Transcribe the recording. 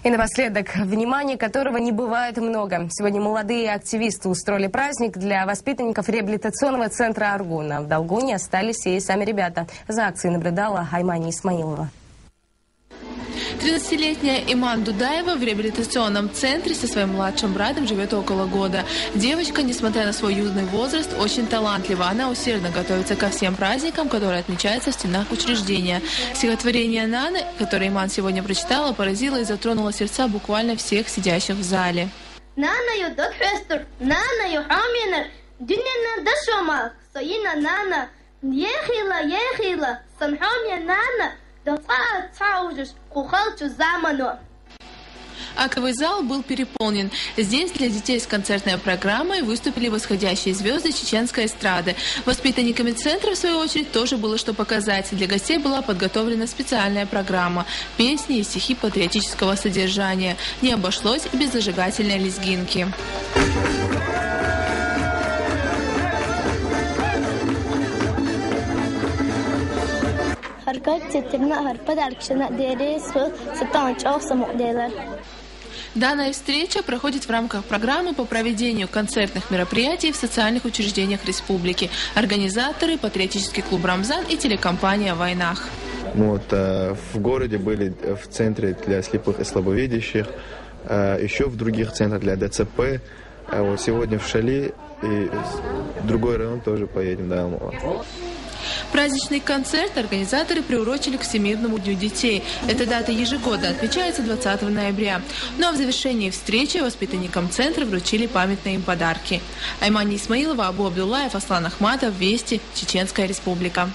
И напоследок, внимание которого не бывает много. Сегодня молодые активисты устроили праздник для воспитанников реабилитационного центра «Аргуна». В долгу не остались и сами ребята. За акцией наблюдала Аймани Исмаилова. 13-летняя Иман Дудаева в реабилитационном центре со своим младшим братом живет около года. Девочка, несмотря на свой юный возраст, очень талантлива. Она усердно готовится ко всем праздникам, которые отмечаются в стенах учреждения. Стихотворение Наны, которое Иман сегодня прочитала, поразило и затронуло сердца буквально всех сидящих в зале. Актовый зал был переполнен. Здесь для детей с концертной программой выступили восходящие звезды чеченской эстрады. Воспитанниками центра, в свою очередь, тоже было что показать. Для гостей была подготовлена специальная программа. Песни и стихи патриотического содержания. Не обошлось и без зажигательной лезгинки. Данная встреча проходит в рамках программы по проведению концертных мероприятий в социальных учреждениях республики. Организаторы – патриотический клуб «Рамзан» и телекомпания «Войнах». В городе были в центре для слепых и слабовидящих, еще в других центрах для ДЦП. Сегодня в Шали и в другой район тоже поедем до Алмова. Праздничный концерт организаторы приурочили к Всемирному дню детей. Эта дата ежегодно отмечается 20 ноября. Ну а в завершении встречи воспитанникам центра вручили памятные им подарки. Аймани Исмаилова, Абу Абдуллаев, Аслан Ахматов, Вести, Чеченская Республика.